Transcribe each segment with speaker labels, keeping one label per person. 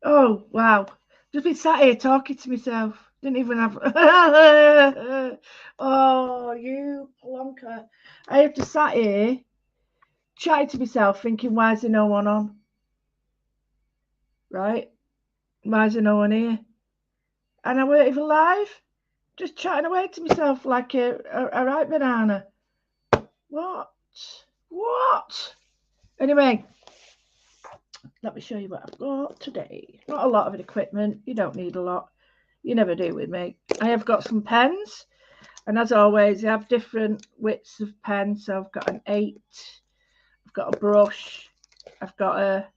Speaker 1: Oh, wow. Just been sat here talking to myself. Didn't even have. Oh, you plonker. I have to sat here chatting to myself thinking, why is there no one on? Right? Why is there no one here? And I weren't even live. Just chatting away to myself like a right banana. What? What? Anyway, let me show you what I've got today. Not a lot of equipment. You don't need a lot. You never do with me. I have got some pens. And as always, I have different widths of pen. So I've got an 8. I've got a brush. I've got a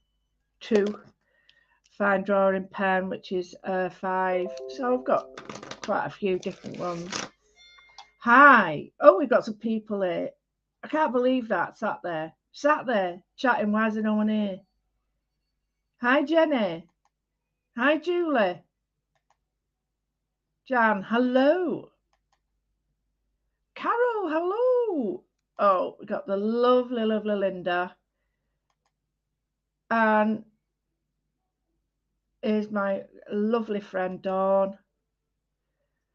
Speaker 1: 2 fine drawing pen, which is a 5. So I've got quite a few different ones. Hi. Oh, we've got some people here. I can't believe that. Sat there, chatting. Why is there no one here? Hi, Jenny. Hi, Julie. Jan, hello. Carol, hello. Oh, we got the lovely, lovely Linda. And here's my lovely friend Dawn.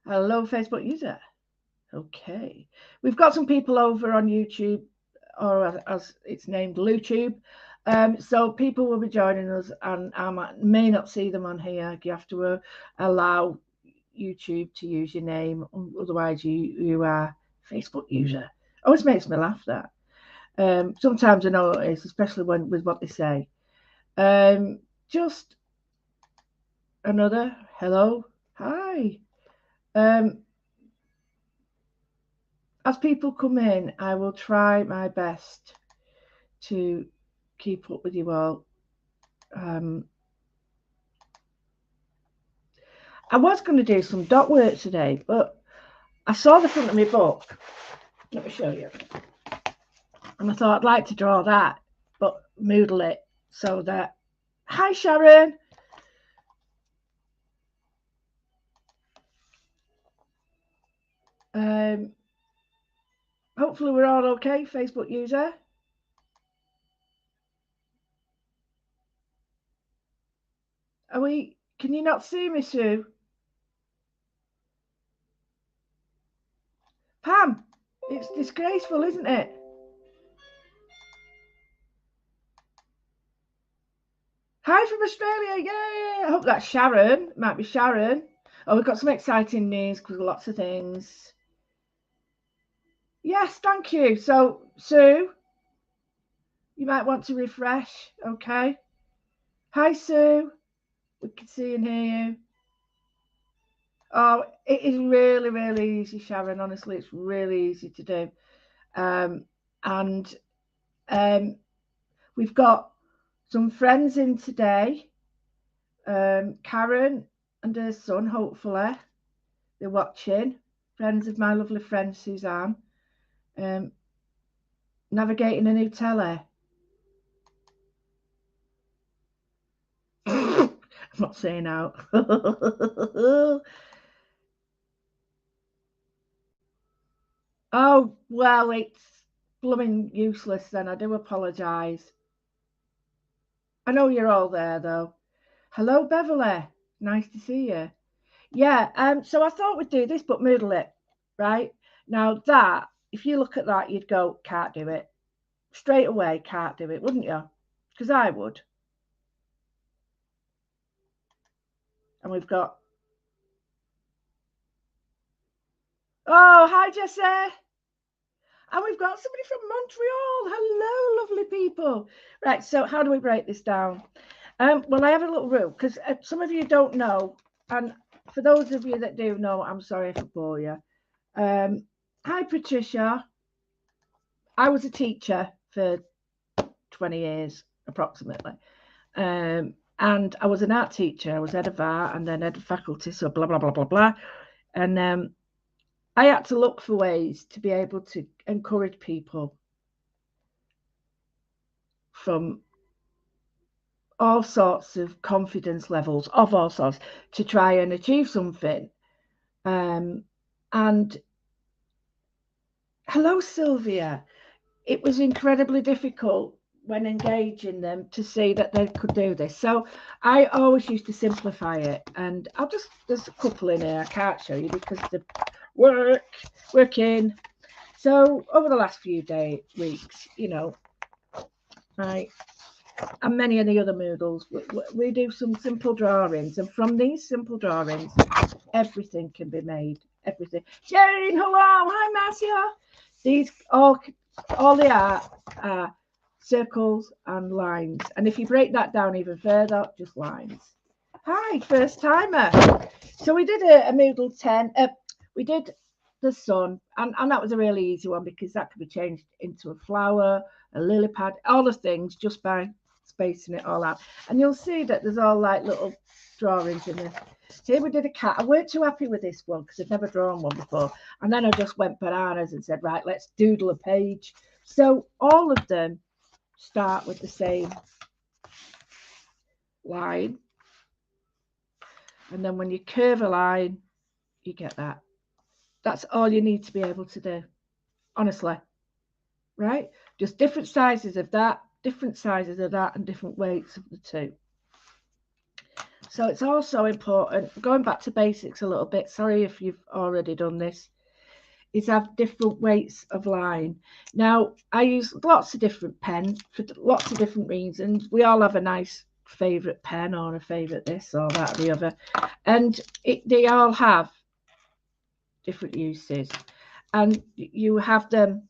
Speaker 1: Hello, Facebook user. Okay. We've got some people over on YouTube, or as it's named, YouTube. So people will be joining us, and I may not see them on here. You have to allow YouTube to use your name, otherwise you are Facebook user. Always makes me laugh that. Sometimes I know it is, especially when with what they say. Just another hello, hi. As people come in, I will try my best to keep up with you all. I was going to do some dot work today, but I saw the front of my book. Let me show you. And I thought I'd like to draw that, but moodle it so that. Hi, Sharon. Hopefully we're all okay, Facebook user. Are we? Can you not see me, Sue? Pam, it's disgraceful, isn't it? Hi from Australia, yay! I hope that's Sharon. Might be Sharon. Oh, we've got some exciting news because lots of things. Yes, thank you. So, Sue, you might want to refresh, okay? Hi, Sue. We can see and hear you. Oh, it is really, really easy, Sharon. Honestly, it's really easy to do. And we've got some friends in today. Karen and her son, hopefully, they're watching. Friends of my lovely friend Suzanne. Navigating a new telly. I'm not saying out. Oh, well, it's blooming useless then. I do apologise. I know you're all there, though. Hello, Beverly. Nice to see you. Yeah, so I thought we'd do this, but moodle it, right? Now, that, if you look at that, you'd go, can't do it. Straight away, can't do it, wouldn't you? Because I would. And we've got. Oh, hi, Jesse. And we've got somebody from Montreal. Hello, lovely people. Right, so how do we break this down? Well, I have a little rule because some of you don't know. And for those of you that do know, I'm sorry if I bore you. Hi, Patricia. I was a teacher for 20 years, approximately. And I was an art teacher. I was head of art and then head of faculty, so blah, blah, blah, blah, blah. And I had to look for ways to be able to encourage people from all sorts of confidence levels of all sorts to try and achieve something. And hello, Sylvia. It was incredibly difficult when engaging them to see that they could do this. So I always used to simplify it, and there's a couple in here I can't show you because the working. So over the last few weeks, right, and many of the other Moodles, we do some simple drawings, and from these simple drawings, everything can be made. Everything. Jane, hello, hi Marcia. These all they are circles and lines, and if you break that down even further, just lines. Hi, first timer. So we did a Moodle 10. We did the sun, and that was a really easy one because that could be changed into a flower, a lily pad, all the things just by spacing it all out. And you'll see that there's all like little drawings in there. Here we did a cat. I weren't too happy with this one because I've never drawn one before. And then I just went bananas and said, right, let's doodle a page. So all of them start with the same line. And then when you curve a line, you get that. That's all you need to be able to do, honestly. Right? Just different sizes of that, different sizes of that, and different weights of the two. So it's also important, going back to basics a little bit, sorry if you've already done this, is have different weights of line. Now, I use lots of different pens for lots of different reasons. We all have a nice favourite pen or a favourite this or that or the other. And they all have different uses. And you have them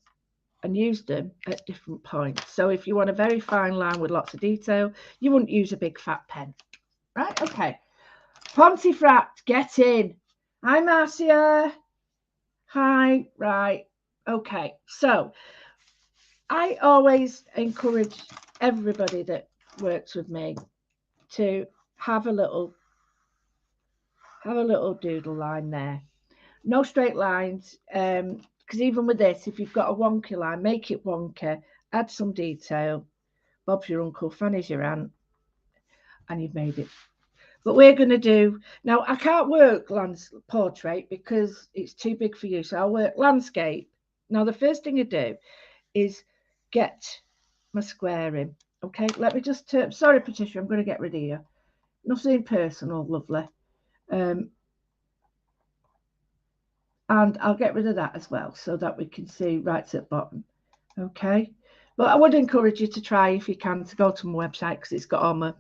Speaker 1: and use them at different points. So if you want a very fine line with lots of detail, you wouldn't use a big fat pen. Right? Okay. Pontefract, get in. Hi, Marcia. Hi. Right. Okay. So I always encourage everybody that works with me to have a little doodle line there. No straight lines, because even with this, if you've got a wonky line, make it wonky, add some detail. Bob's your uncle, Fanny's your aunt, and you've made it. But we're going to do, now I can't work portrait because it's too big for you, so I'll work landscape. Now the first thing I do is get my square in. Okay, let me just turn, sorry Patricia, I'm going to get rid of you. Nothing personal, lovely. And I'll get rid of that as well so that we can see right at the bottom. Okay, but I would encourage you to try, if you can, to go to my website because it's got all my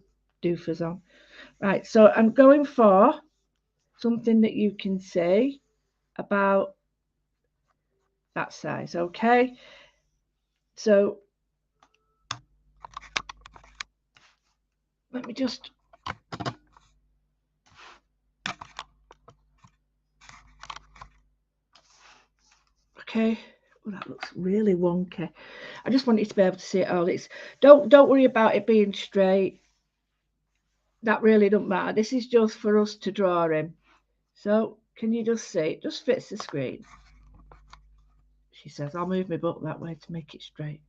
Speaker 1: doofers on. Right, so I'm going for something that you can see about that size. Okay, so let me just okay. Oh, that looks really wonky. I just want you to be able to see it all. It's don't worry about it being straight. That really don't matter. This is just for us to draw in. So can you just see? It just fits the screen. She says, I'll move my book that way to make it straight.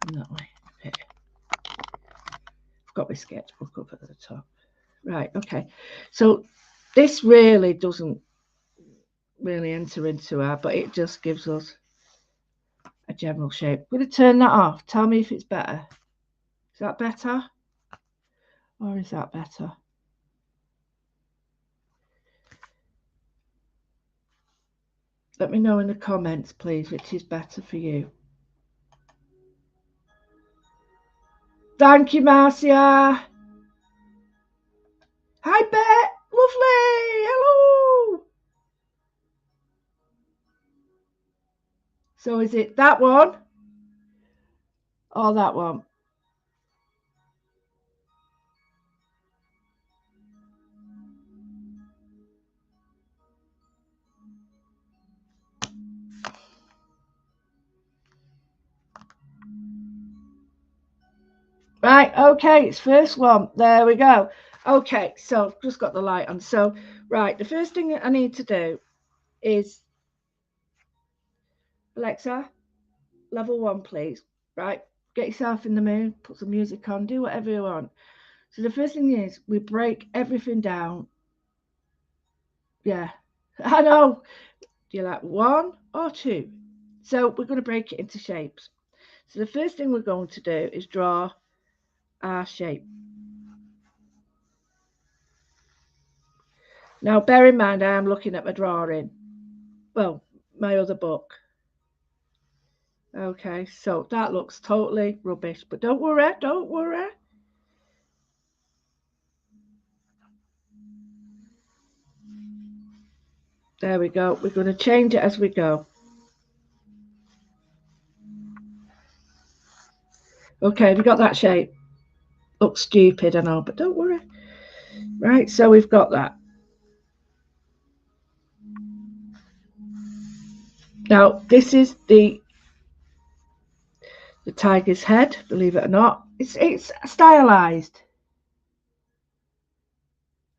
Speaker 1: And that way. Okay. I've got my sketchbook up at the top. Right, okay. So this really doesn't really enter into our, but it just gives us a general shape. I'm going to turn that off. Tell me if it's better. Is that better? Or is that better? Let me know in the comments, please, which is better for you. Thank you, Marcia. Hi, Bet. Lovely. Hello. So is it that one or that one? Right, okay, it's first one. There we go. Okay, so just got the light on. So, right, the first thing I need to do is, Alexa, level 1, please. Right, get yourself in the mood, put some music on, do whatever you want. So the first thing is we break everything down. Yeah, I know. Do you like 1 or 2? So we're going to break it into shapes. So the first thing we're going to do is draw our shape. Now bear in mind I am looking at my drawing. Well, my other book. Okay, so that looks totally rubbish, but don't worry, don't worry. There we go. We're going to change it as we go. Okay, we got that shape. Looks stupid, I know, but don't worry. Right, so we've got that. Now, this is the tiger's head, believe it or not. It's stylized.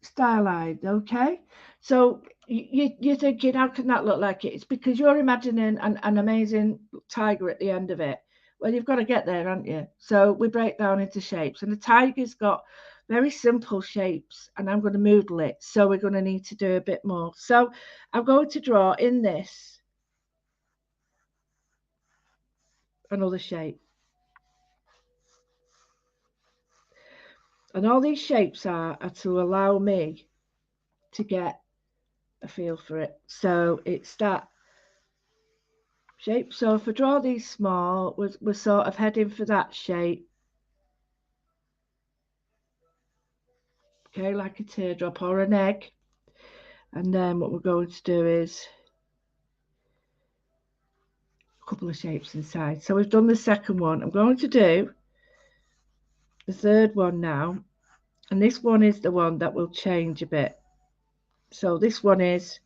Speaker 1: Stylized, okay? So you're thinking, how can that look like it? It's because you're imagining an amazing tiger at the end of it. Well, you've got to get there, haven't you? So we break down into shapes, and the tiger's got very simple shapes, and I'm going to moodle it. So we're going to need to do a bit more. So I'm going to draw in this another shape. And all these shapes are to allow me to get a feel for it. So it's that shape. So if I draw these small, we're sort of heading for that shape. Okay, like a teardrop or an egg. And then what we're going to do is a couple of shapes inside. So we've done the second one. I'm going to do the third one now. And this one is the one that will change a bit. So this one is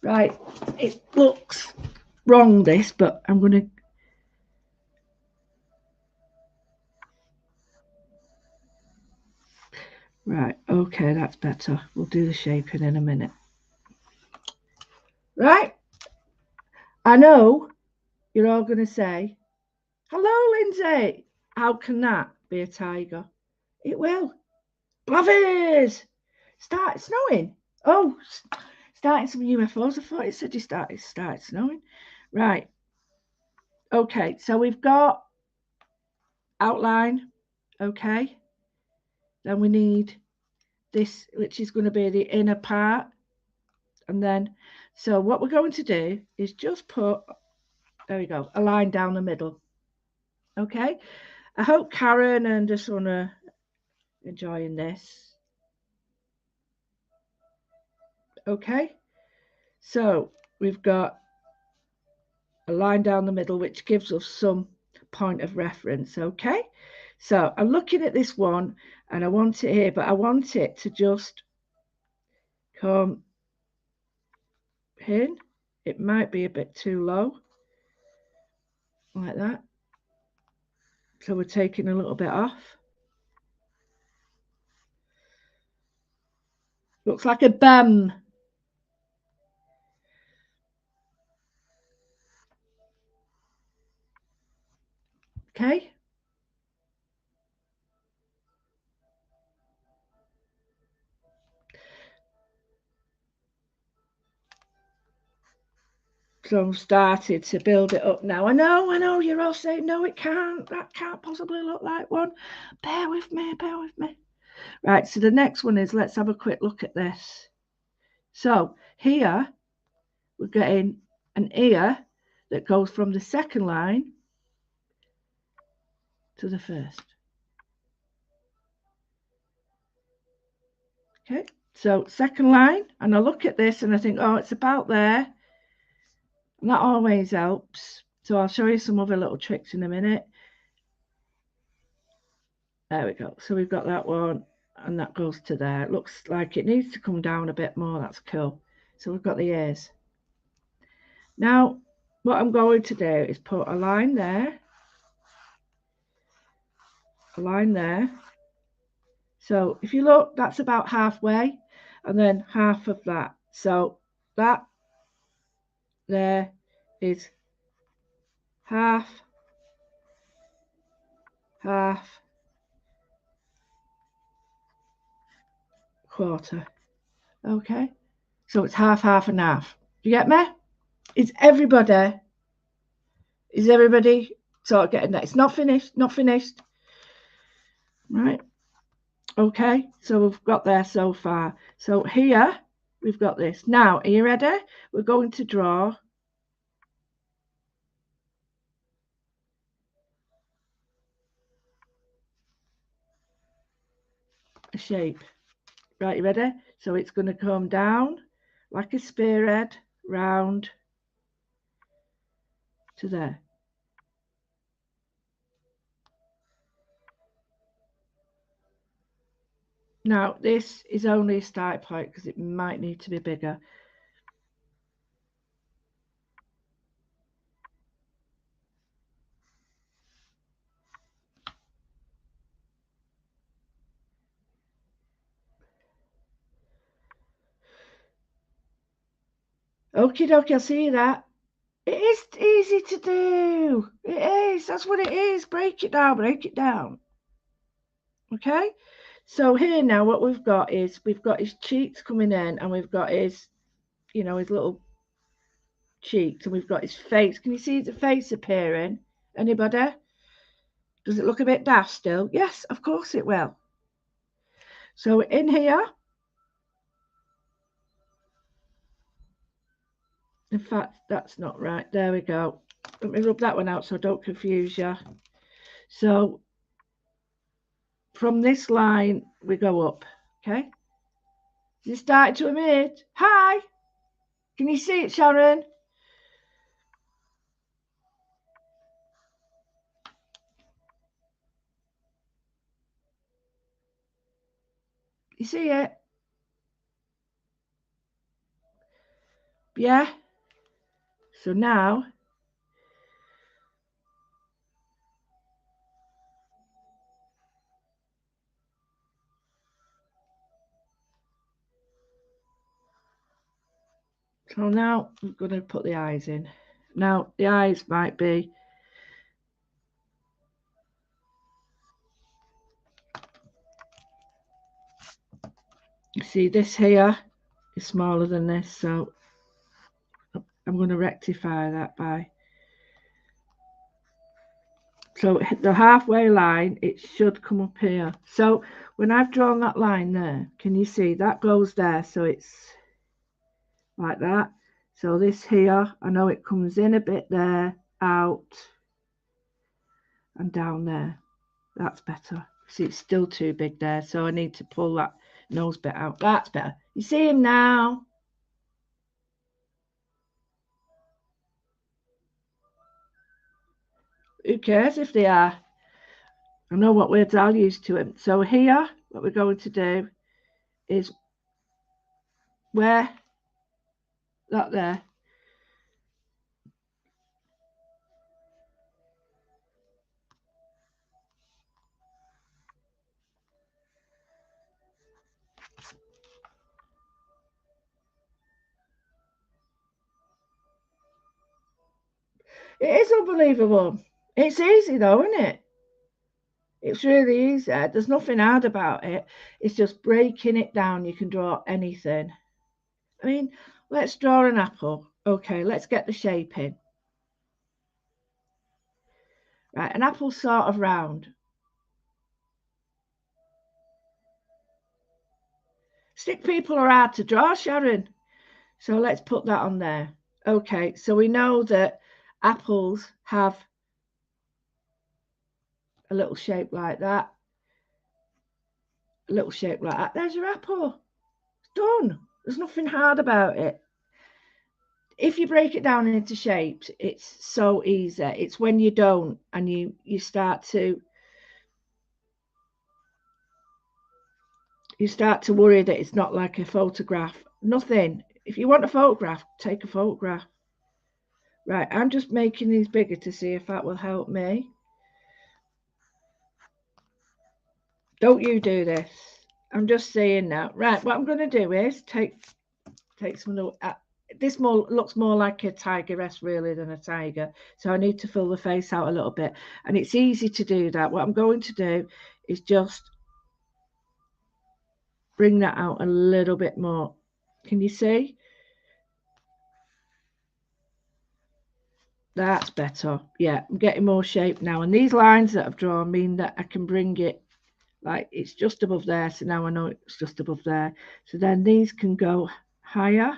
Speaker 1: right. It looks wrong, this, but I'm going to right, okay, that's better. We'll do the shaping in a minute. Right, I know you're all going to say, hello, Lindsay. How can that be a tiger? It will. Blavies! Start snowing. Oh, starting some UFOs. I thought it said you started snowing. Right. Okay, so we've got outline. Okay. Then we need this, which is going to be the inner part. And then, so what we're going to do is just put, there we go, a line down the middle. Okay. I hope Karen and the son are enjoying this. Okay. So we've got a line down the middle, which gives us some point of reference. Okay. So I'm looking at this one and I want it here, but I want it to just come in. It might be a bit too low, like that. So we're taking a little bit off. Looks like a bum. Okay. So I've started to build it up now. I know, you're all saying, no, it can't. That can't possibly look like one. Bear with me, bear with me. Right, so the next one is, let's have a quick look at this. So here, we're getting an ear that goes from the second line to the first. Okay, so second line, and I look at this and I think, oh, it's about there. And that always helps. So I'll show you some other little tricks in a minute. There we go. So we've got that one, and that goes to there. It looks like it needs to come down a bit more. That's cool. So we've got the ears. Now, what I'm going to do is put a line there, a line there. So if you look, that's about halfway, and then half of that. So that there is half, half, quarter. Okay. So it's half, half and half. Do you get me? Is everybody sort of getting that? It's not finished, not finished. Right. Okay, so we've got there so far. So here we've got this. Now, are you ready? We're going to draw a shape. Right, you ready? So it's going to come down like a spearhead round to there. Now, this is only a start point because it might need to be bigger. Okie dokie, I see that. It is easy to do. It is. That's what it is. Break it down, break it down. Okay? So here now what we've got is we've got his cheeks coming in and we've got his, you know, his little cheeks and we've got his face. Can you see the face appearing? Anybody? Does it look a bit daft still? Yes, of course it will. So in here, in fact, that's not right. There we go. Let me rub that one out so I don't confuse you. So from this line, we go up, okay? Is it starting to emit? Hi! Can you see it, Sharon? You see it? Yeah? So now, I'm going to put the eyes in. Now, the eyes might be, you see this here is smaller than this, so I'm going to rectify that by, so the halfway line, it should come up here. So when I've drawn that line there, can you see that goes there? So it's like that. So this here, I know it comes in a bit there, out and down there. That's better. See, it's still too big there, so I need to pull that nose bit out. That's better. You see him now? Who cares if they are? I know what words I'll use to him. So here, what we're going to do is where that there. It is unbelievable. It's easy though, isn't it? It's really easy. There's nothing hard about it. It's just breaking it down. You can draw anything. I mean, let's draw an apple. Okay, let's get the shape in. Right, an apple's sort of round. Stick people are hard to draw, Sharon. So let's put that on there. Okay, so we know that apples have a little shape like that. A little shape like that. There's your apple. It's done. There's nothing hard about it. If you break it down into shapes, it's so easy. It's when you don't and you start to worry that it's not like a photograph. Nothing. If you want a photograph, take a photograph. Right, I'm just making these bigger to see if that will help me. Don't you do this. I'm just saying now. Right, what I'm going to do is take some. This looks more like a tigeress really than a tiger. So I need to fill the face out a little bit. And it's easy to do that. What I'm going to do is just bring that out a little bit more. Can you see? That's better. Yeah, I'm getting more shape now. And these lines that I've drawn mean that I can bring it, like, it's just above there. So now I know it's just above there. So then these can go higher.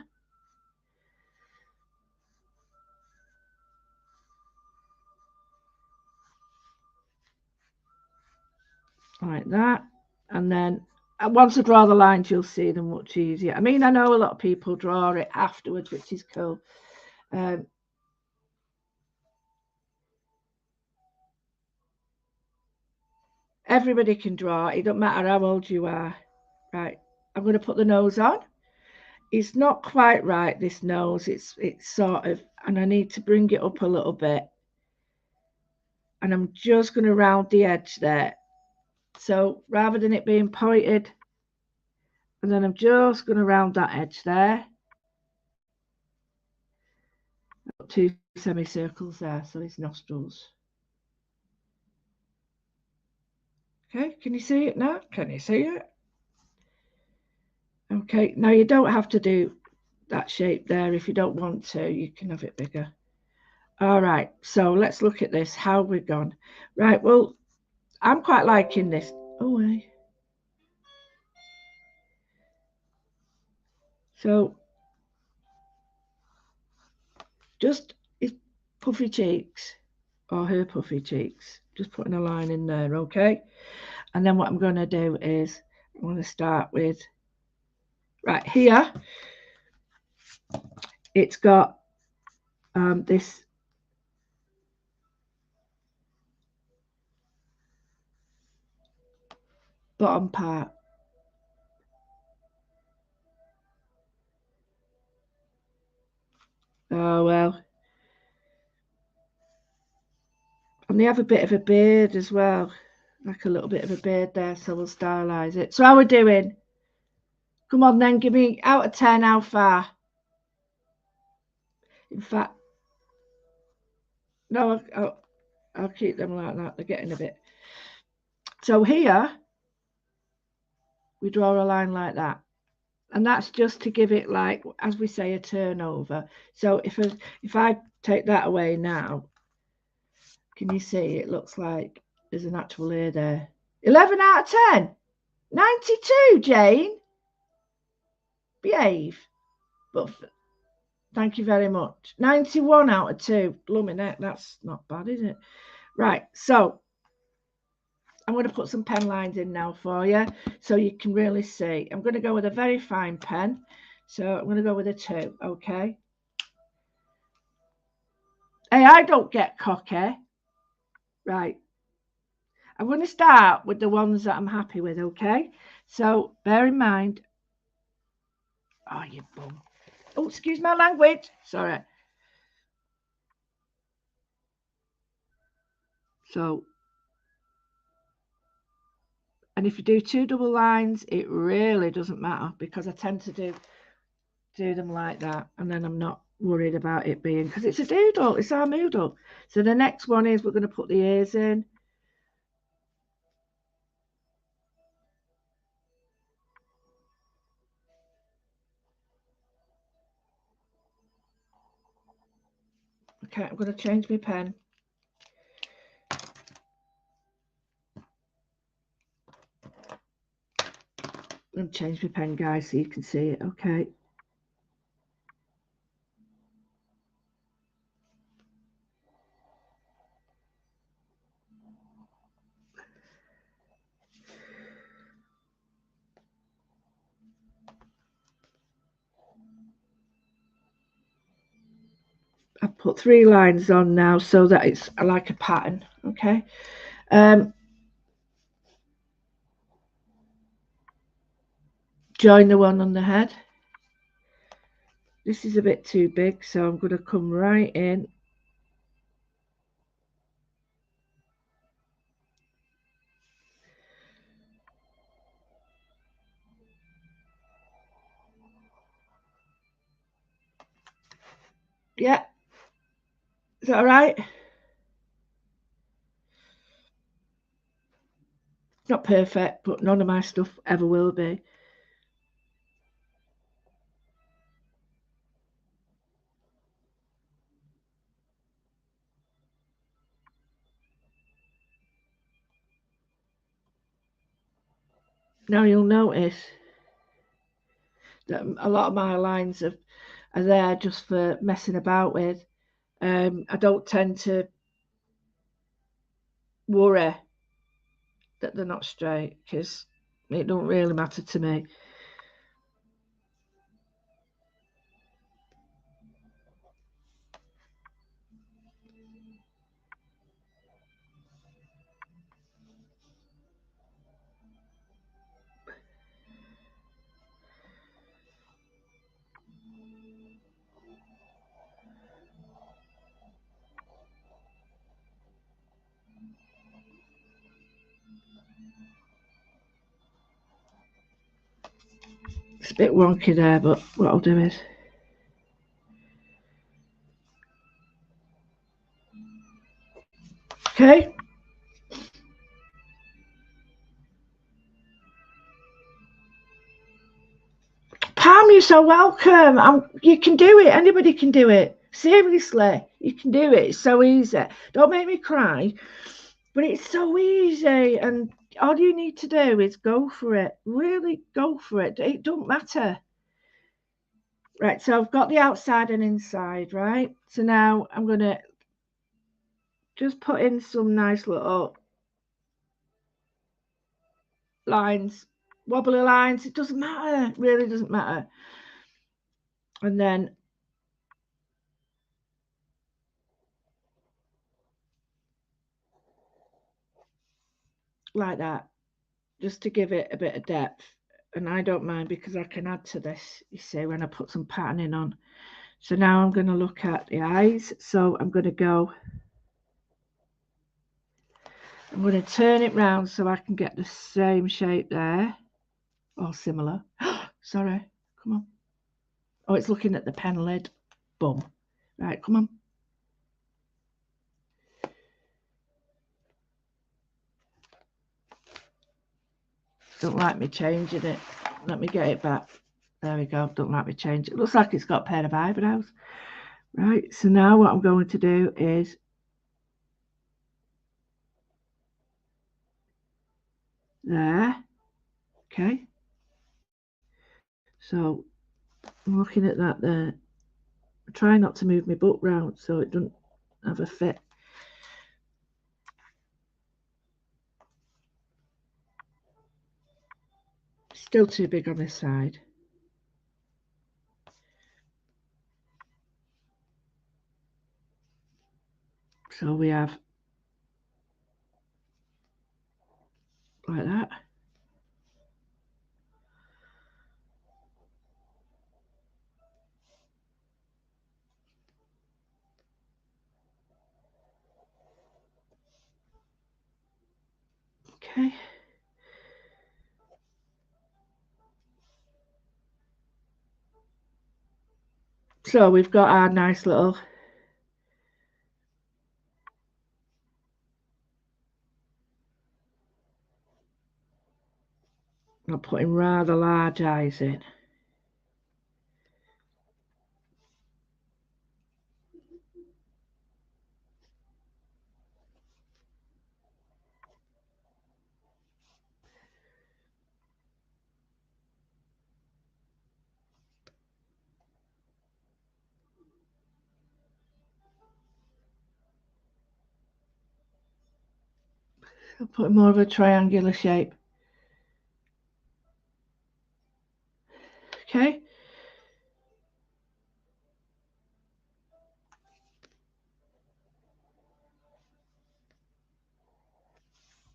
Speaker 1: Like that. And then once I draw the lines, you'll see them much easier. I mean, I know a lot of people draw it afterwards, which is cool. Everybody can draw. It don't matter how old you are. Right. I'm going to put the nose on. It's not quite right, this nose. It's sort of, and I need to bring it up a little bit. And I'm just going to round the edge there. So rather than it being pointed, and then I'm just going to round that edge there. I've got 2 semicircles there, so his nostrils. Okay, can you see it now? Can you see it? Okay, now you don't have to do that shape there if you don't want to. You can have it bigger. All right, so let's look at this, how we've gone. Right, well, I'm quite liking this. Oh, wait. So, just his puffy cheeks, or her puffy cheeks. Just putting a line in there, okay? And then what I'm going to do is, I'm going to start with, right here, it's got this bottom part. Oh, well. And they have a bit of a beard as well, like a little bit of a beard there, so we'll stylize it. So how are we doing? Come on then, give me out of 10 how far. In fact, no, I'll keep them like that. They're getting a bit. So here, we draw a line like that. And that's just to give it, like, as we say, a turnover. So if I take that away now, can you see it looks like there's an actual ear there. 11 out of 10. 92, Jane. Behave. But thank you very much. 91 out of 2. Blooming heck, that's not bad, is it? Right, so I'm going to put some pen lines in now for you so you can really see. I'm going to go with a very fine pen. So I'm going to go with a 2, okay? Hey, I don't get cocky. Right. I'm going to start with the ones that I'm happy with, okay? So bear in mind. Oh, you bum. Oh, excuse my language. Sorry. So, and if you do 2 double lines, it really doesn't matter because I tend to do them like that, and then I'm not worried about it being, because it's a doodle, it's our moodle. So the next one is we're going to put the ears in. Okay, I'm going to change my pen. I'm going to change my pen, guys, so you can see it. Okay. I've put 3 lines on now so that it's like a pattern. Okay. Join the one on the head. This is a bit too big, so I'm going to come right in. Yeah. Is that all right? Not perfect, but none of my stuff ever will be. Now you'll notice that a lot of my lines are there just for messing about with. I don't tend to worry that they're not straight because it don't really matter to me. It's a bit wonky there, but what I'll do is okay. Pam, you're so welcome. You can do it. Anybody can do it. Seriously, you can do it. It's so easy. Don't make me cry, but it's so easy. And all you need to do is go for it. Really go for it. It don't matter. Right, so I've got the outside and inside, right? So now I'm going to just put in some nice little lines, wobbly lines. It doesn't matter. It really doesn't matter. And then like that, just to give it a bit of depth. And I don't mind because I can add to this, you see, when I put some patterning on. So now I'm going to look at the eyes. So I'm going to turn it round so I can get the same shape there, or similar. Sorry, come on. Oh, it's looking at the pen lid. Boom. Right, come on. Don't like me changing it. Let me get it back. There we go. Don't like me change it. Looks like it's got a pair of eyebrows. Right, so now what I'm going to do is there. Okay. So I'm looking at that there. I try not to move my book round so it doesn't have a fit. Still too big on this side. So we have like that. Okay. So we've got our nice little I'm putting rather large eyes in. I'll put more of a triangular shape. Okay.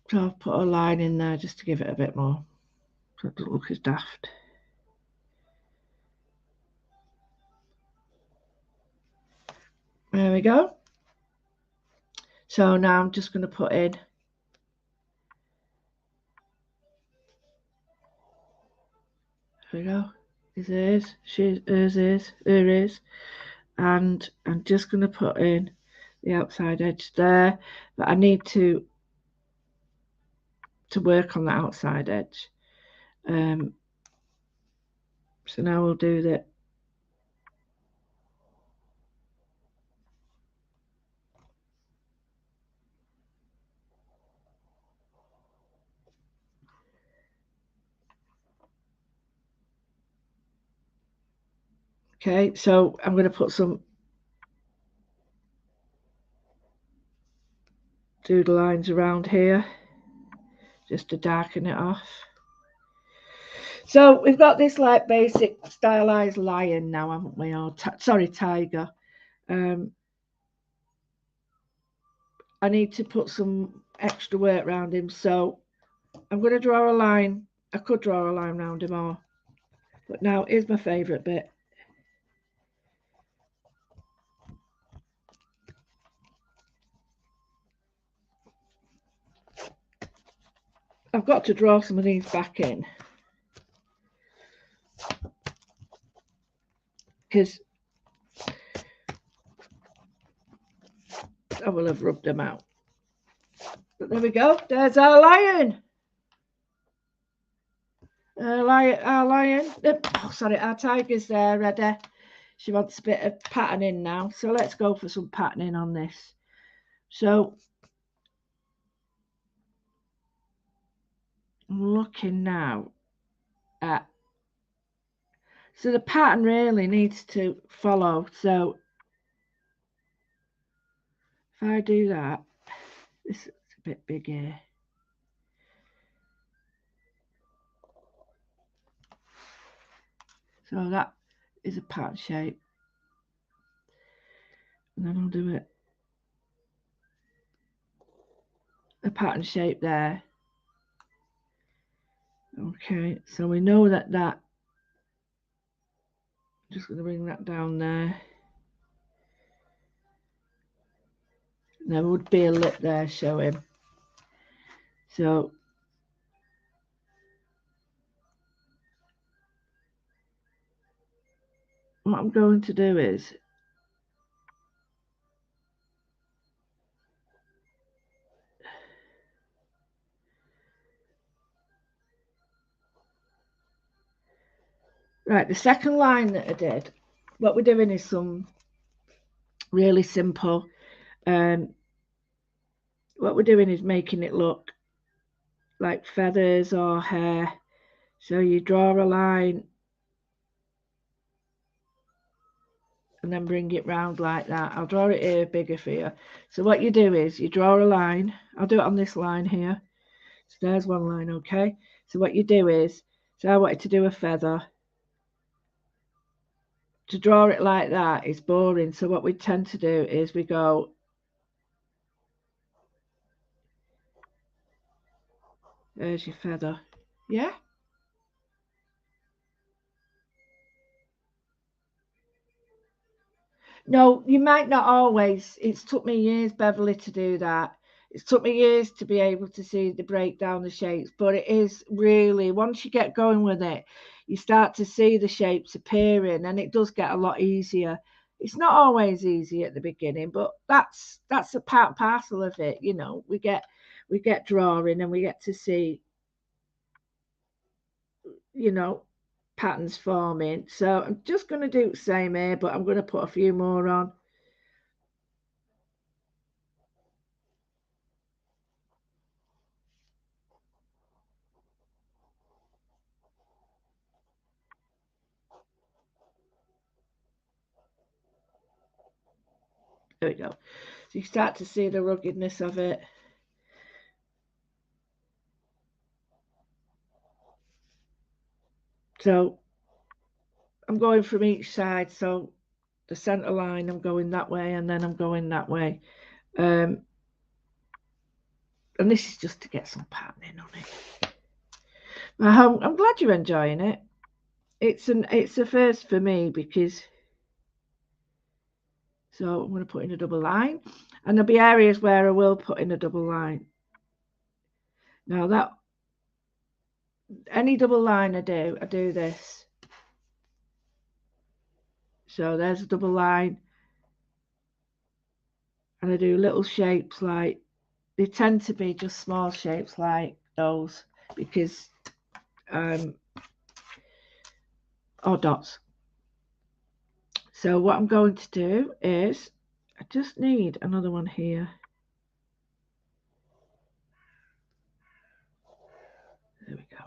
Speaker 1: So I've put a line in there just to give it a bit more. So it doesn't look as daft. There we go. So now I'm just going to put in there we go. His ears, hers is, her is. And I'm just going to put in the outside edge there. But I need to work on the outside edge. So now we'll do that. Okay, so I'm going to put some doodle lines around here just to darken it off. So we've got this like basic stylized lion now, haven't we? Or sorry, tiger. I need to put some extra work around him, so I'm going to draw a line. I could draw a line around him all, but now here's my favourite bit. I've got to draw some of these back in because I will have rubbed them out. But there we go. There's our lion. Our lion. Oh, sorry, our tiger's there ready. She wants a bit of patterning now, so let's go for some patterning on this. So I'm looking now at, so the pattern really needs to follow. So if I do that, this is a bit big here. So that is a pattern shape. And then I'll do it a pattern shape there. Okay, so we know that I'm just going to bring that down there. There would be a lip there showing. So what I'm going to do is right, the second line that I did, what we're doing is some really simple. What we're doing is making it look like feathers or hair. So you draw a line and then bring it round like that. I'll draw it here bigger for you. So what you do is you draw a line. I'll do it on this line here. So there's one line, okay? So what you do is, so I wanted to do a feather. To draw it like that is boring. So what we tend to do is we go, there's your feather. Yeah? No, you might not always. It's took me years, Beverly, to do that. It's took me years to be able to see the breakdown the shapes, but it is really, once you get going with it, you start to see the shapes appearing and it does get a lot easier. It's not always easy at the beginning, but that's a part and parcel of it, you know. We get drawing and we get to see, you know, patterns forming. So I'm just going to do the same here, but I'm going to put a few more on. There we go. So you start to see the ruggedness of it. So I'm going from each side. So the center line, I'm going that way, and then I'm going that way. And this is just to get some patterning on it. I'm glad you're enjoying it. It's a first for me because, so I'm going to put in a double line, and there'll be areas where I will put in a double line. Now that any double line I do this. So there's a double line, and I do little shapes like, they tend to be just small shapes like those because or dots. So what I'm going to do is I just need another one here. There we go.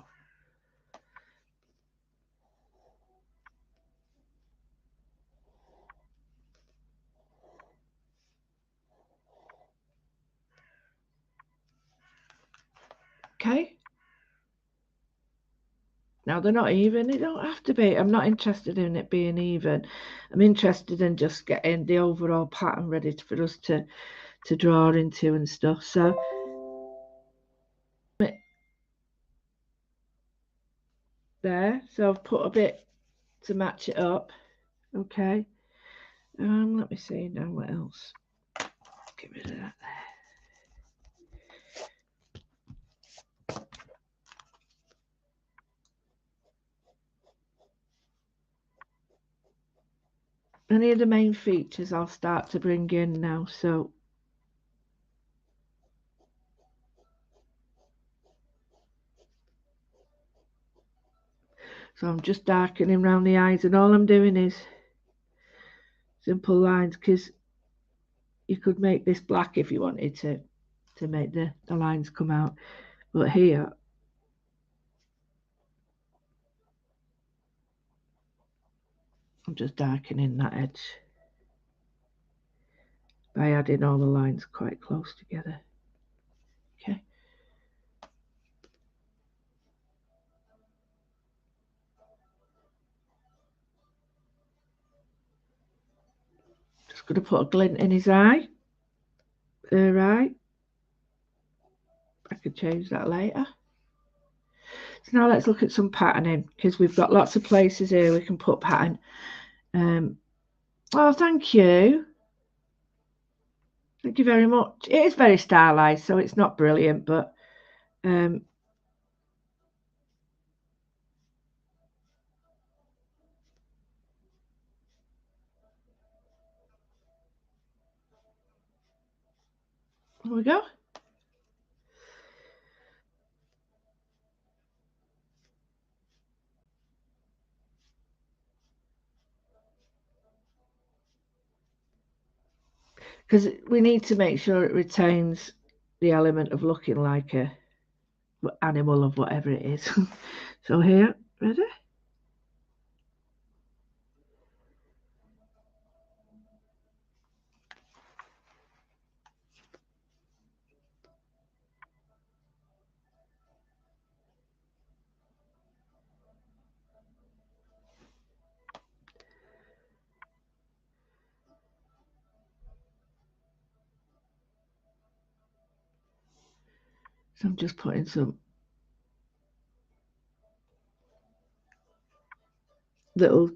Speaker 1: Okay. Now they're not even, they don't have to be. I'm not interested in it being even. I'm interested in just getting the overall pattern ready for us to draw into and stuff. So there, so I've put a bit to match it up. Okay. Let me see now what else. Get rid of that there. Any of the main features I'll start to bring in now. So I'm just darkening around the eyes, and all I'm doing is simple lines, because you could make this black if you wanted to make the lines come out. But here, I'm just darkening that edge by adding all the lines quite close together. Okay. Just going to put a glint in his eye. Her eye. I could change that later. So now let's look at some patterning, because we've got lots of places here we can put pattern. Oh, thank you. Thank you very much. It is very stylized, so it's not brilliant, but here we go. Because we need to make sure it retains the element of looking like a animal of whatever it is. So here, ready? So I'm just putting some little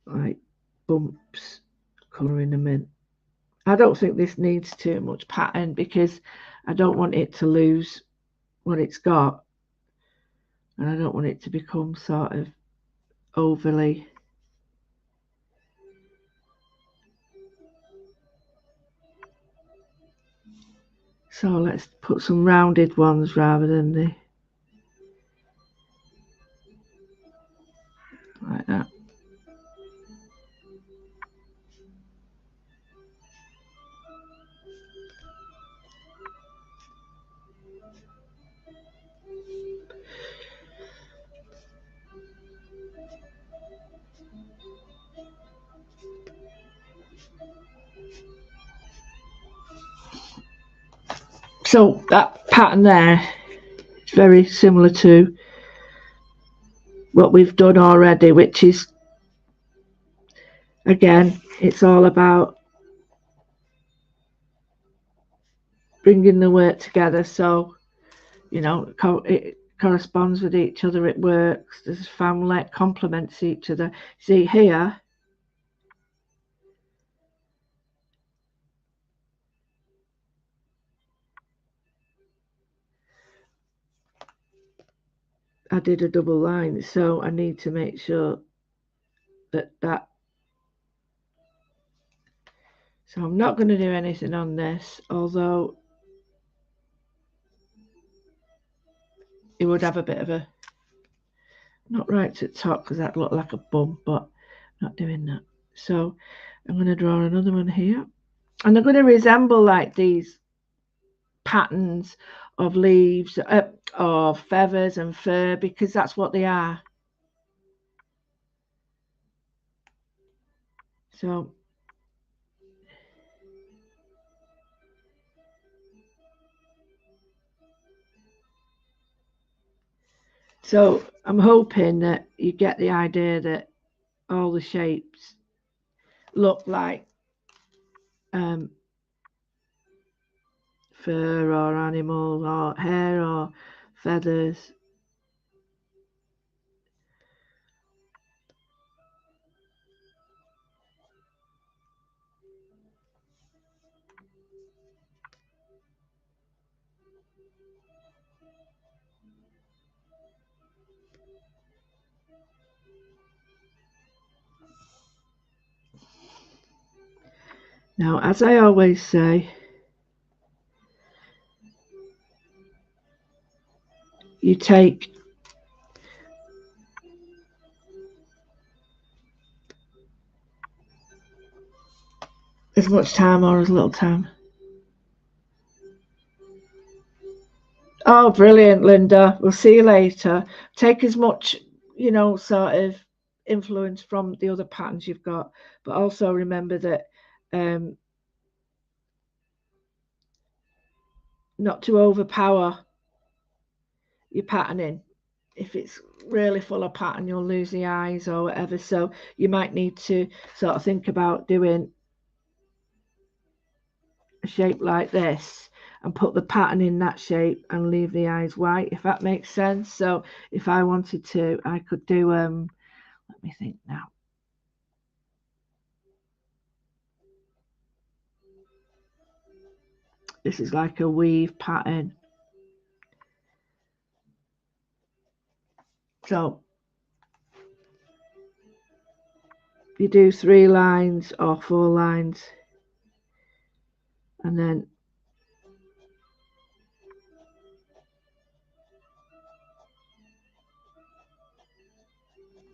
Speaker 1: like bumps, colouring them in. I don't think this needs too much pattern, because I don't want it to lose what it's got, and I don't want it to become sort of overly. So let's put some rounded ones rather than the like that. So that pattern there is very similar to what we've done already, which is, again, it's all about bringing the work together. So, you know, it corresponds with each other, it works, there's family, it complements each other. See here, I did a double line, so I need to make sure that so I'm not going to do anything on this, although it would have a bit of a, not right to the top because that looked like a bum, but not doing that. So I'm going to draw another one here, and they're going to resemble like these patterns of leaves, of feathers and fur, because that's what they are. So So I'm hoping that you get the idea that all the shapes look like fur or animal or hair or feathers. Now, as I always say, you take as much time or as little time. Oh, brilliant, Linda. We'll see you later. Take as much, sort of influence from the other patterns you've got, but also remember that not to overpower your patterning. If it's really full of pattern, you'll lose the eyes or whatever. So you might need to sort of think about doing a shape like this and put the pattern in that shape and leave the eyes white, if that makes sense. So if I wanted to, I could do let me think now. This is like a weave pattern. So you do 3 lines or 4 lines, and then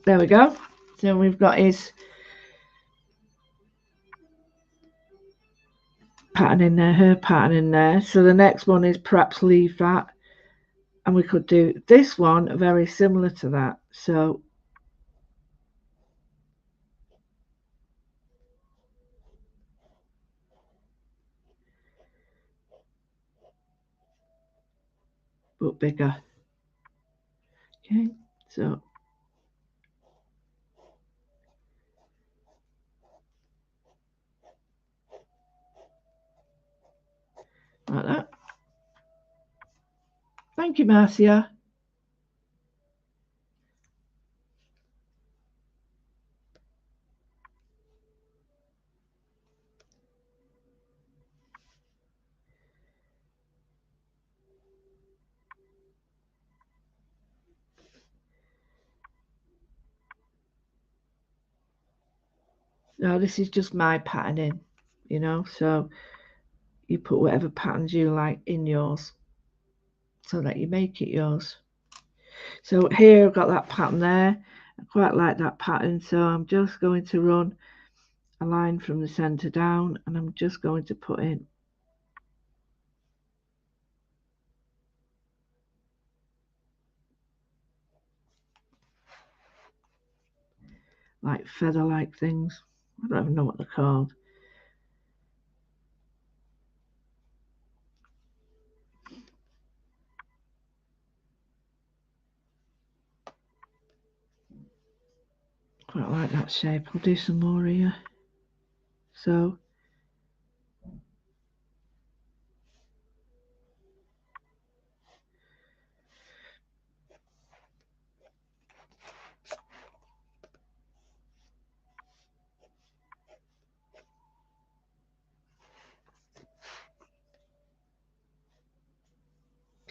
Speaker 1: there we go. So we've got his pattern in there, her pattern in there. So the next one is perhaps leave that, and we could do this one very similar to that. So but bigger. Okay, so like that. Thank you, Marcia. Now this is just my patterning, so you put whatever patterns you like in yours so that you make it yours. So here I've got that pattern there. I quite like that pattern, so I'm just going to run a line from the center down, and I'm just going to put in like feather like things. I don't even know what they're called. Quite like that shape. I'll do some more here. So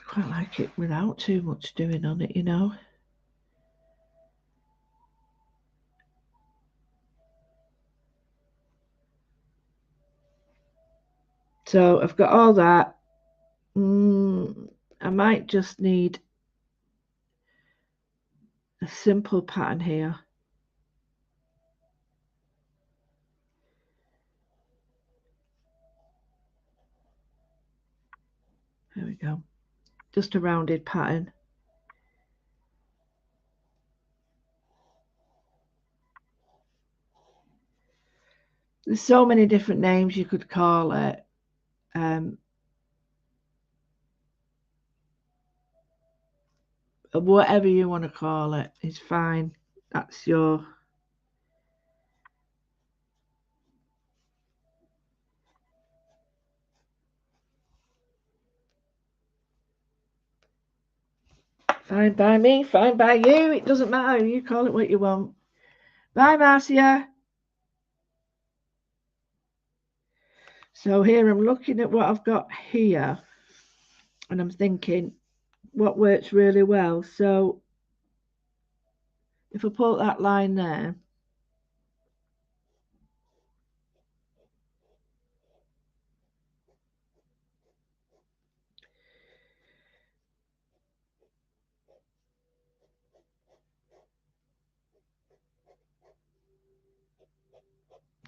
Speaker 1: quite like it without too much doing on it, So I've got all that. I might just need a simple pattern here. There we go. Just a rounded pattern. There's so many different names you could call it. whatever you want to call it is fine. That's your... Fine by me, fine by you. It doesn't matter. You call it what you want. Bye, Marcia. So here I'm looking at what I've got here, and I'm thinking what works really well. So if I put that line there,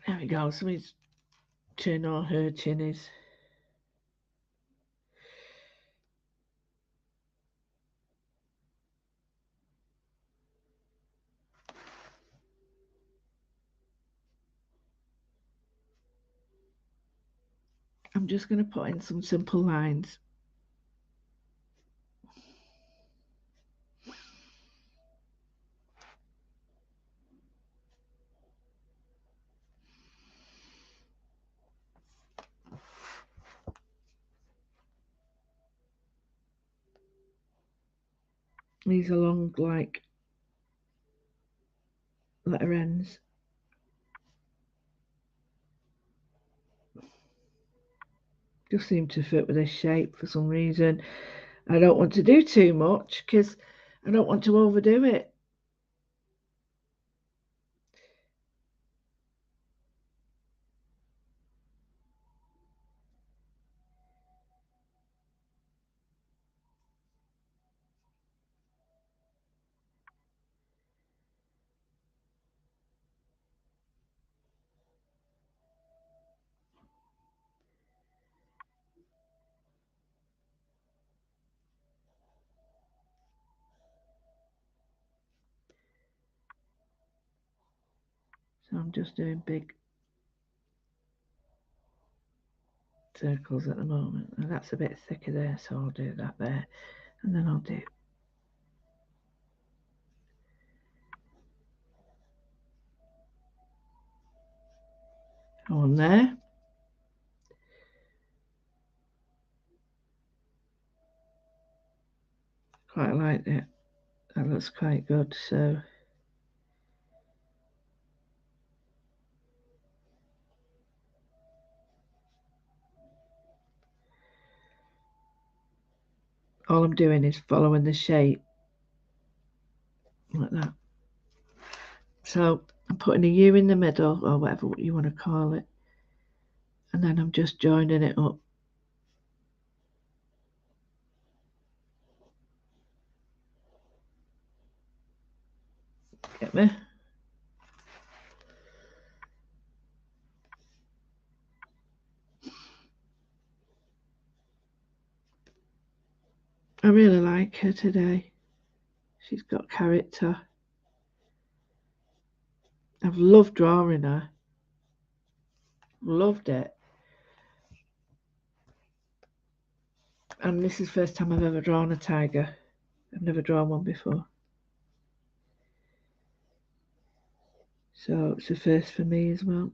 Speaker 1: there we go. Somebody's chin or her chin is... I'm just going to put in some simple lines. These are long, like, letter ends. Just seem to fit with this shape for some reason. I don't want to do too much because I don't want to overdo it. So I'm just doing big circles at the moment, and that's a bit thicker there, so I'll do that there, and then I'll do one there. Quite like it. That looks quite good. So all I'm doing is following the shape like that. So I'm putting a U in the middle, or whatever you want to call it, and then I'm just joining it up. Get me? I really like her today. She's got character. I've loved drawing her. Loved it. And this is the first time I've ever drawn a tiger. I've never drawn one before. So it's a first for me as well.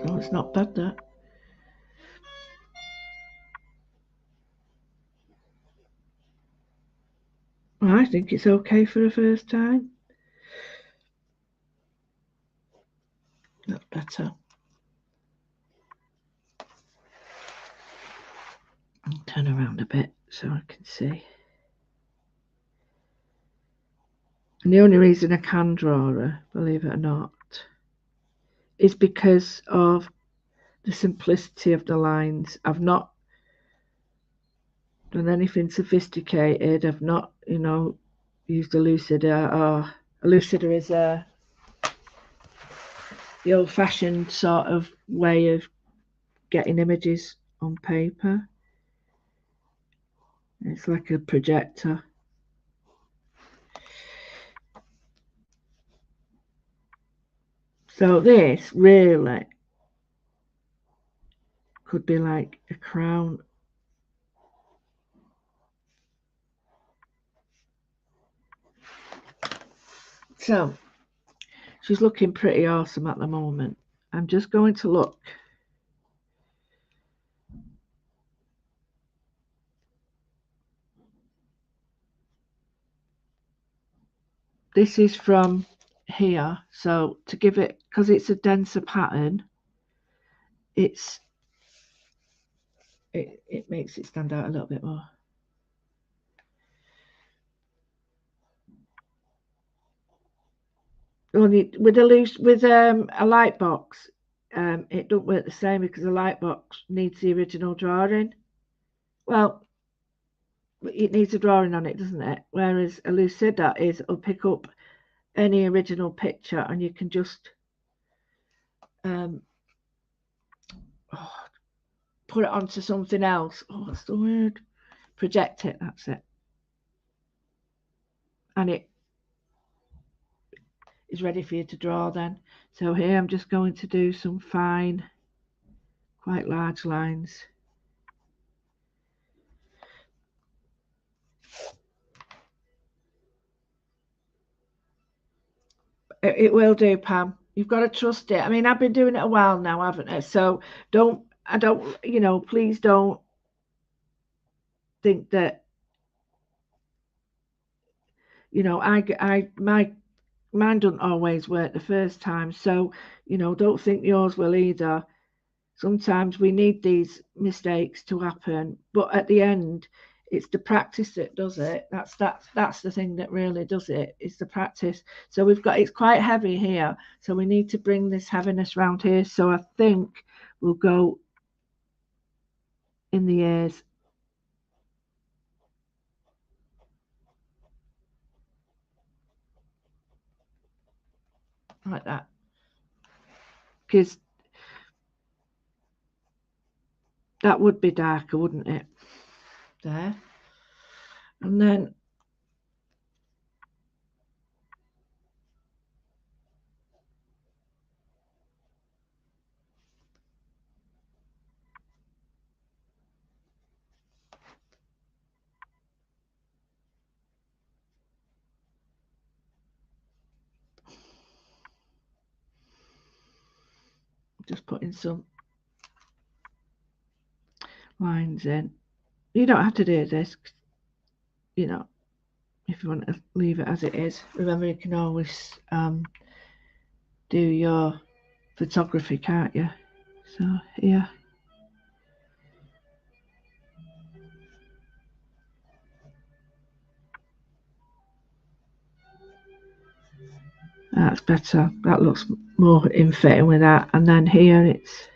Speaker 1: So it's not bad, that. I think it's okay for a first time. That's better. I'll turn around a bit so I can see. And the only reason I can draw her, believe it or not, is because of the simplicity of the lines. I've not done anything sophisticated. I've not, used a lucider. Or a lucider is the old-fashioned sort of way of getting images on paper. It's like a projector. So this really Could be like a crown. So she's looking pretty awesome at the moment. I'm just going to look. This is from here. So to give it, because it's a denser pattern, it makes it stand out a little bit more. Only with a light box, it don't work the same because a light box needs the original drawing. Well, it needs a drawing on it, doesn't it? Whereas a loose dot is, it'll pick up any original picture and you can just put it onto something else. Oh, what's the word? Project it, that's it. And it is ready for you to draw then. So here I'm just going to do some fine, quite large lines. It will do, Pam. You've got to trust it. I mean, I've been doing it a while now, haven't I? So please don't think that, mine doesn't always work the first time. So, don't think yours will either. Sometimes we need these mistakes to happen, but at the end, it's the practice that does it. That's the thing that really does it. It's the practice. So it's quite heavy here, so we need to bring this heaviness round here. So I think we'll go in the ears. Like that. Because that would be darker, wouldn't it? There. And then just putting some lines in. You don't have to do this, if you want to leave it as it is. Remember, you can always do your photography, can't you? So here. That's better. That looks more in fitting with that. And then here it's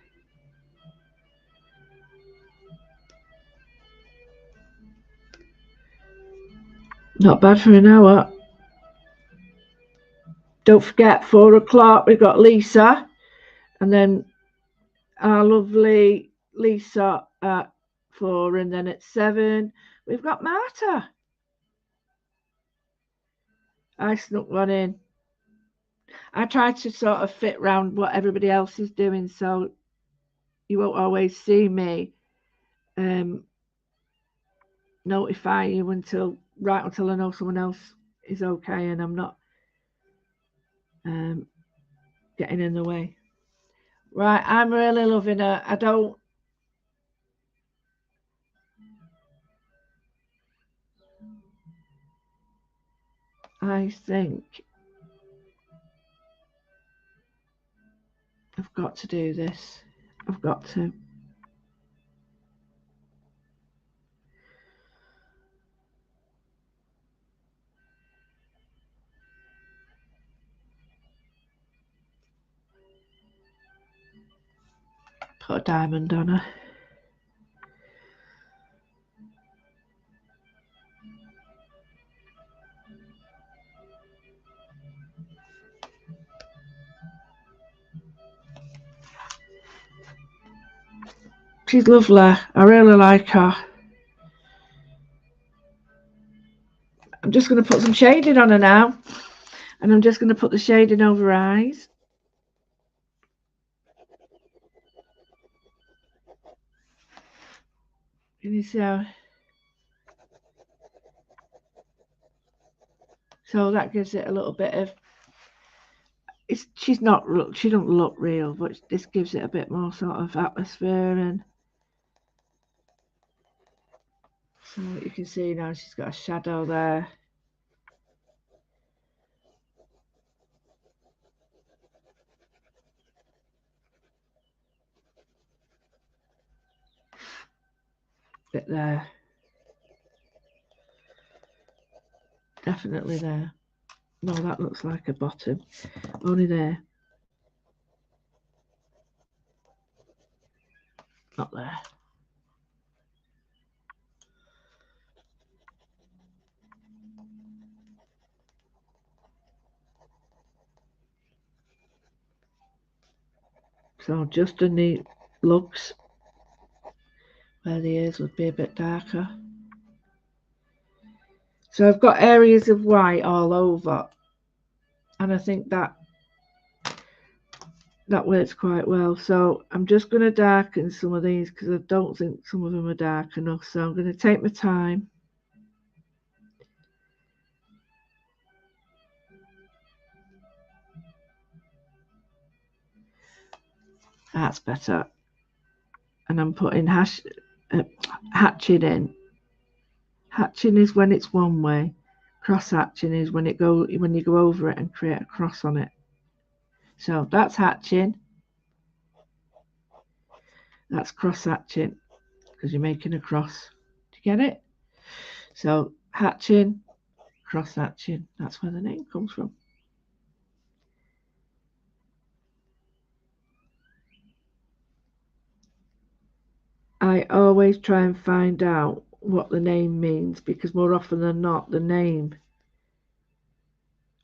Speaker 1: not bad for an hour. Don't forget, 4 o'clock, we've got Lisa. And then our lovely Lisa at 4. And then at 7, we've got Marta. I snuck one in. I try to sort of fit round what everybody else is doing, so you won't always see me notify you until I know someone else is okay and I'm not getting in the way. Right, I'm really loving it. I think I've got to do this. I've got to. Put a diamond on her. She's lovely. I really like her. I'm just going to put some shading on her now. And I'm just going to put the shading over her eyes. Can you see how? So that gives it a little bit of. She doesn't look real, but this gives it a bit more sort of atmosphere, and so you can see now she's got a shadow there. Bit there. Definitely there. No, that looks like a bottom. Only there. Not there. So just in the lugs where the ears would be a bit darker. So I've got areas of white all over, and I think that works quite well. So I'm just going to darken some of these because I don't think some of them are dark enough. So I'm going to take my time. That's better. And I'm putting hatching in. Hatching is when it's one way. Cross hatching is when you go over it and create a cross on it. So that's hatching. That's cross hatching because you're making a cross. Do you get it? So hatching, cross hatching. That's where the name comes from. I always try and find out what the name means because more often than not, the name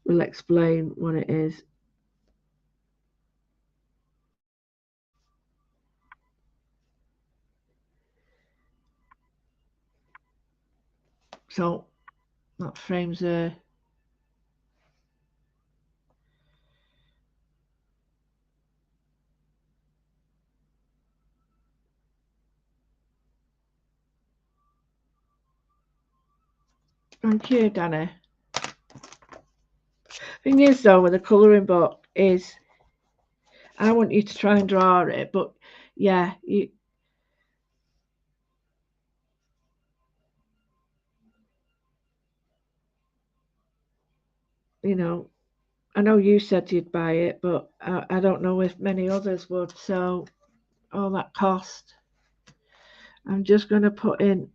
Speaker 1: will explain what it is. So that frames a. Thank you, Danny. Thing is, though, with a colouring book is I want you to try and draw it, but yeah, you know, I know you said you'd buy it, but I don't know if many others would. So all that cost. I'm just going to put in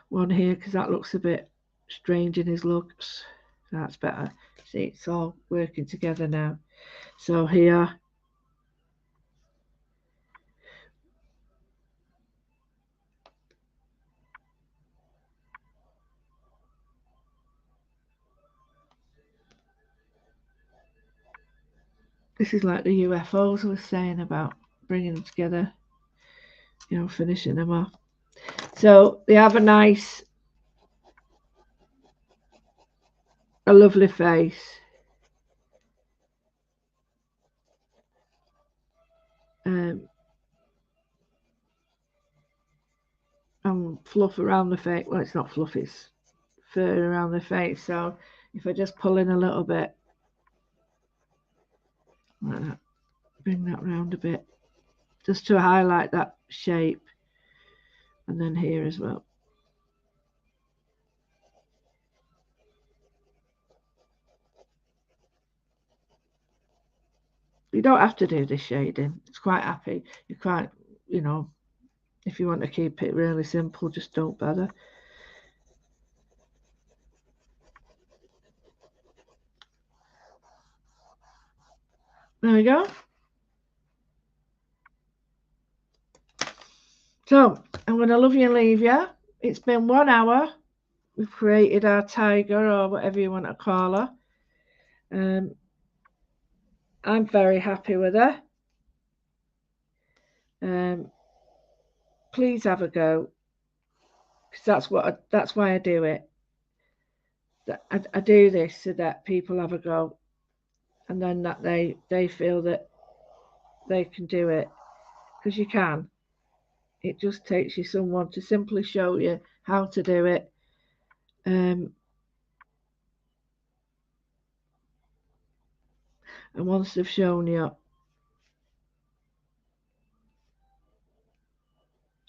Speaker 1: one here because that looks a bit strange in his looks. That's better. See, it's all working together now. So here, this is like the UFOs I was saying about bringing them together, finishing them off. So they have a lovely face. And fluff around the face. Well, it's not fluff, it's fur around the face. So if I just pull in a little bit, like that, bring that round a bit, just to highlight that shape, and then here as well. You don't have to do this shading. It's quite happy. You quite, if you want to keep it really simple, just don't bother. There we go. So I'm going to love you and leave you. It's been 1 hour. We've created our tiger, or whatever you want to call her. I'm very happy with her. Please have a go, because that's why I do it. I do this so that people have a go, and then that they feel that they can do it. because you can. It just takes you someone to simply show you how to do it. And once they've shown you,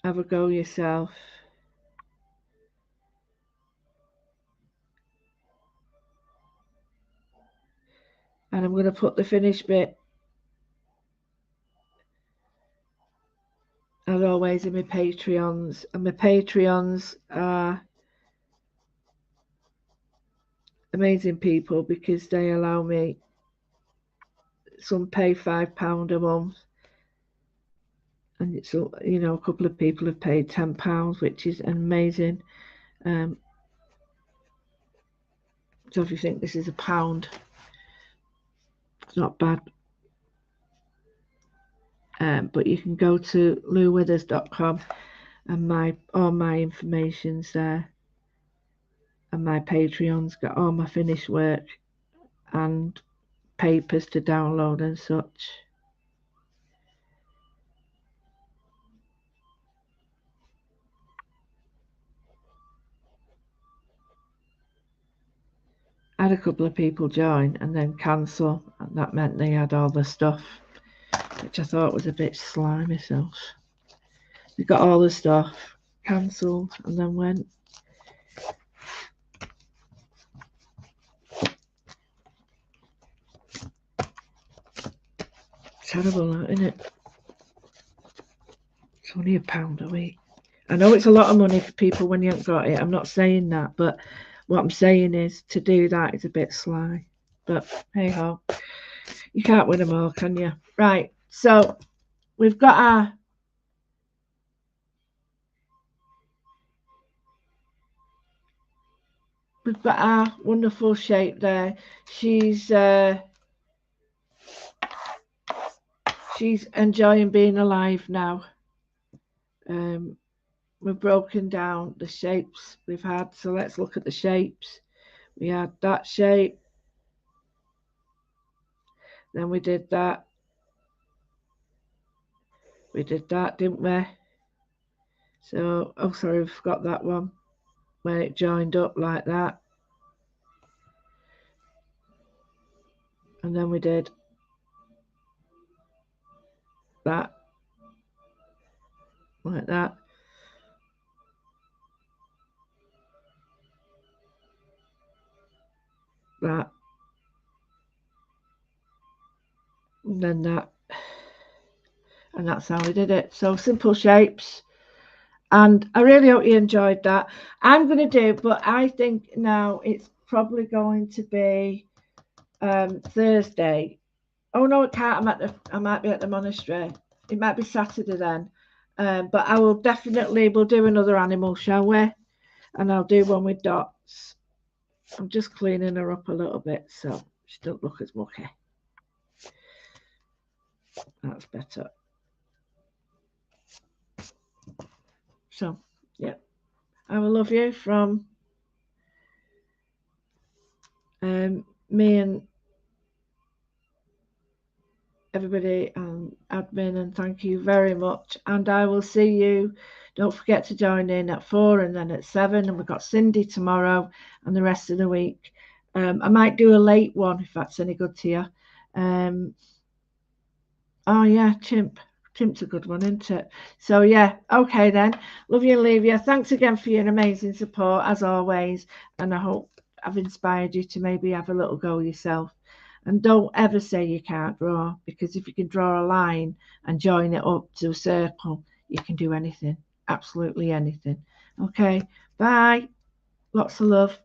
Speaker 1: have a go yourself. And I'm going to put the finished bit, as always, in my Patreons. And my Patreons are amazing people because they allow me, some pay £5 a month, and it's, you know, a couple of people have paid £10, which is amazing. So if you think this is £1, it's not bad. But you can go to louwithers.com and all my information's there, and my Patreon's got all my finished work and papers to download and such. I had a couple of people join and then cancel, and that meant they had all the stuff, which I thought was a bit sly myself. They got all the stuff, cancelled, and then went. Terrible, isn't it? It's only £1 a week. I know it's a lot of money for people when you haven't got it. I'm not saying that, but what I'm saying is to do that is a bit sly. But hey ho, you can't win them all, can you? Right, so we've got our wonderful shape there. She's enjoying being alive now. We've broken down the shapes we've had, so let's look at the shapes. We had that shape, then we did that, didn't we? So, oh sorry, we forgot that one, where it joined up like that, and then we did that, like that, that, and then that, and that's how we did it. So simple shapes, and I really hope you enjoyed that. I'm going to do, but I think now it's probably going to be Thursday. Oh no, it can't. I might be at the monastery. It might be Saturday then. But I will definitely, we'll do another animal, shall we? And I'll do one with dots. I'm just cleaning her up a little bit so she doesn't look as mucky. That's better. So, yeah. I will love you from me and everybody and admin, and thank you very much. And I will see you. Don't forget to join in at 4 and then at 7. And we've got Cindy tomorrow and the rest of the week. I might do a late one if that's any good to you. Oh yeah, Chimp. Chimp's a good one, isn't it? So yeah, okay then. Love you and leave you. Thanks again for your amazing support as always. And I hope I've inspired you to maybe have a little go yourself. And don't ever say you can't draw, because if you can draw a line and join it up to a circle, you can do anything. Absolutely anything. Okay, bye. Lots of love.